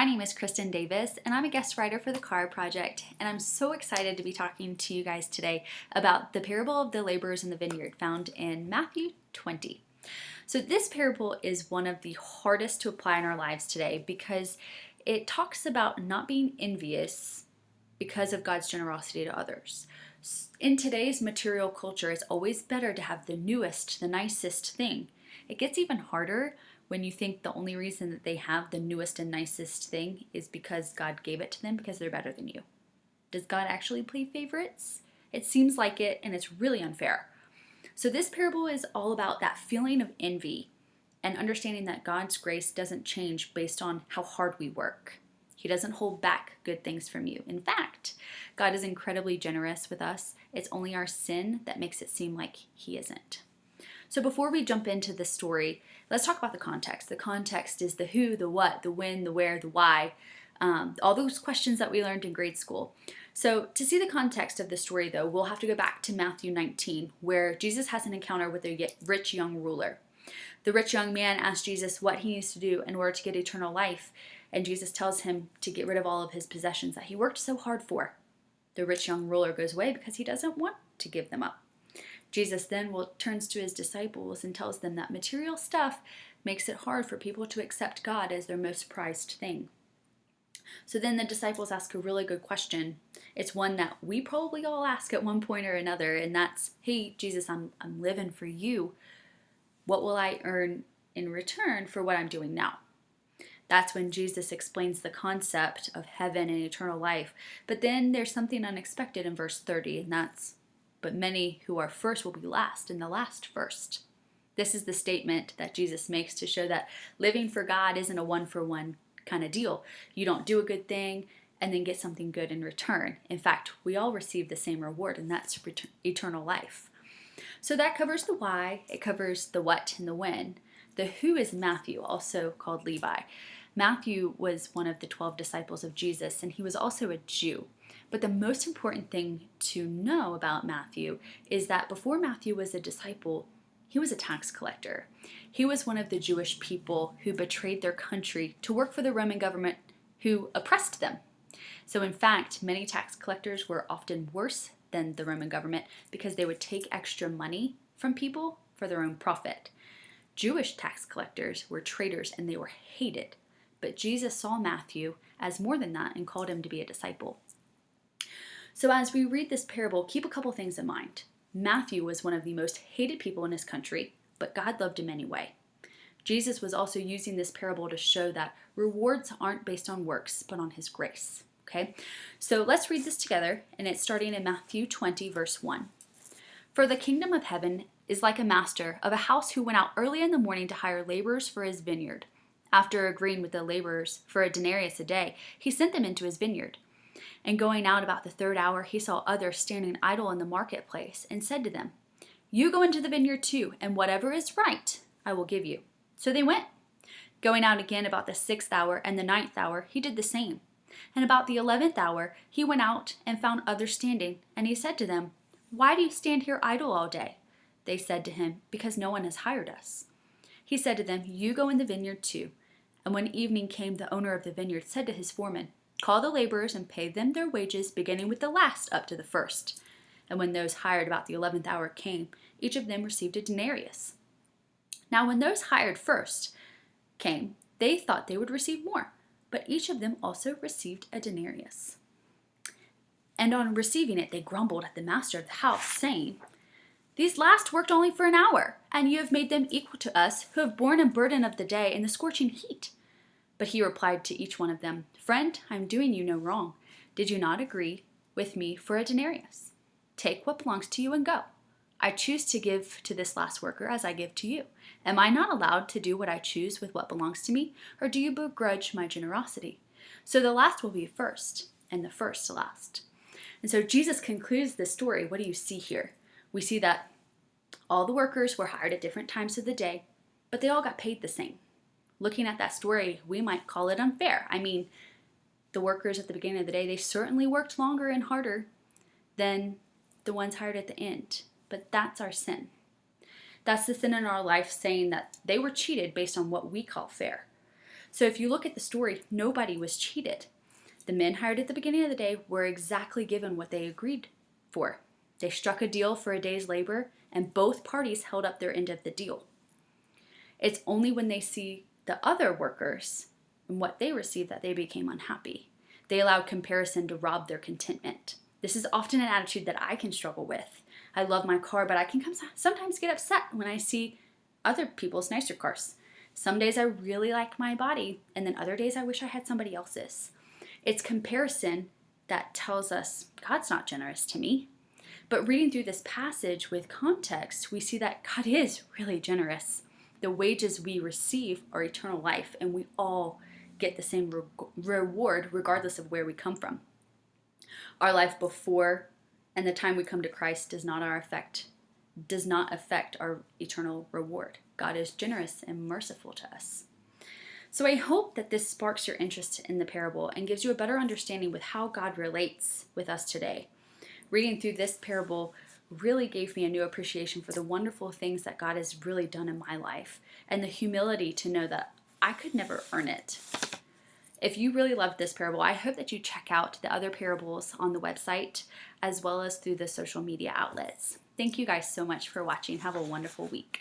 My name is Kristen Davis, and I'm a guest writer for the Chara Project, and I'm so excited to be talking to you guys today about the parable of the laborers in the vineyard found in Matthew 20. So this parable is one of the hardest to apply in our lives today because it talks about not being envious because of God's generosity to others. In today's material culture, it's always better to have the newest, the nicest thing. It gets even harder when you think the only reason that they have the newest and nicest thing is because God gave it to them because they're better than you. Does God actually play favorites? It seems like it, and it's really unfair. So this parable is all about that feeling of envy and understanding that God's grace doesn't change based on how hard we work. He doesn't hold back good things from you. In fact, God is incredibly generous with us. It's only our sin that makes it seem like He isn't. So before we jump into the story, let's talk about the context. The context is the who, the what, the when, the where, the why, all those questions that we learned in grade school. So to see the context of the story, though, we'll have to go back to Matthew 19, where Jesus has an encounter with a rich young ruler. The rich young man asks Jesus what he needs to do in order to get eternal life, and Jesus tells him to get rid of all of his possessions that he worked so hard for. The rich young ruler goes away because he doesn't want to give them up. Jesus then turns to his disciples and tells them that material stuff makes it hard for people to accept God as their most prized thing. So then the disciples ask a really good question. It's one that we probably all ask at one point or another, and that's, hey, Jesus, I'm living for you. What will I earn in return for what I'm doing now? That's when Jesus explains the concept of heaven and eternal life. But then there's something unexpected in verse 30, and that's, but many who are first will be last, and the last first. This is the statement that Jesus makes to show that living for God isn't a one-for-one kind of deal. You don't do a good thing and then get something good in return. In fact, we all receive the same reward, and that's eternal life. So that covers the why, it covers the what and the when. The who is Matthew, also called Levi. Matthew was one of the 12 disciples of Jesus, and he was also a Jew. But the most important thing to know about Matthew is that before Matthew was a disciple, he was a tax collector. He was one of the Jewish people who betrayed their country to work for the Roman government who oppressed them. So in fact, many tax collectors were often worse than the Roman government because they would take extra money from people for their own profit. Jewish tax collectors were traitors and they were hated. But Jesus saw Matthew as more than that and called him to be a disciple. So as we read this parable, keep a couple things in mind. Matthew was one of the most hated people in his country, but God loved him anyway. Jesus was also using this parable to show that rewards aren't based on works, but on his grace. Okay, so let's read this together, and it's starting in Matthew 20, verse 1. For the kingdom of heaven is like a master of a house who went out early in the morning to hire laborers for his vineyard. After agreeing with the laborers for a denarius a day, he sent them into his vineyard. And going out about the third hour, he saw others standing idle in the marketplace and said to them, You go into the vineyard too, and whatever is right, I will give you. So they went. Going out again about the 6th hour and the 9th hour, he did the same. And about the 11th hour, he went out and found others standing, and he said to them, Why do you stand here idle all day? They said to him, Because no one has hired us. He said to them, You go in the vineyard too. And when evening came, the owner of the vineyard said to his foreman, Call the laborers and pay them their wages, beginning with the last up to the first. And when those hired about the 11th hour came, each of them received a denarius. Now when those hired first came, they thought they would receive more, but each of them also received a denarius. And on receiving it, they grumbled at the master of the house, saying, These last worked only for an hour, and you have made them equal to us, who have borne a burden of the day in the scorching heat. But he replied to each one of them, Friend, I am doing you no wrong. Did you not agree with me for a denarius? Take what belongs to you and go. I choose to give to this last worker as I give to you. Am I not allowed to do what I choose with what belongs to me, or do you begrudge my generosity? So the last will be first, and the first last. And so Jesus concludes this story. What do you see here? We see that all the workers were hired at different times of the day, but they all got paid the same. Looking at that story, we might call it unfair. I mean, the workers at the beginning of the day, they certainly worked longer and harder than the ones hired at the end. But that's our sin. That's the sin in our life, saying that they were cheated based on what we call fair. So if you look at the story, nobody was cheated. The men hired at the beginning of the day were exactly given what they agreed for. They struck a deal for a day's labor, and both parties held up their end of the deal. It's only when they see the other workers and what they received that they became unhappy. They allowed comparison to rob their contentment. This is often an attitude that I can struggle with. I love my car, but I can sometimes get upset when I see other people's nicer cars. Some days I really like my body, and then other days I wish I had somebody else's. It's comparison that tells us God's not generous to me. But reading through this passage with context, we see that God is really generous. The wages we receive are eternal life, and we all get the same reward regardless of where we come from. Our life before and the time we come to Christ does not affect our eternal reward. God is generous and merciful to us. So I hope that this sparks your interest in the parable and gives you a better understanding with how God relates with us today. Reading through this parable really gave me a new appreciation for the wonderful things that God has really done in my life, and the humility to know that I could never earn it. If you really loved this parable, I hope that you check out the other parables on the website as well as through the social media outlets. Thank you guys so much for watching. Have a wonderful week.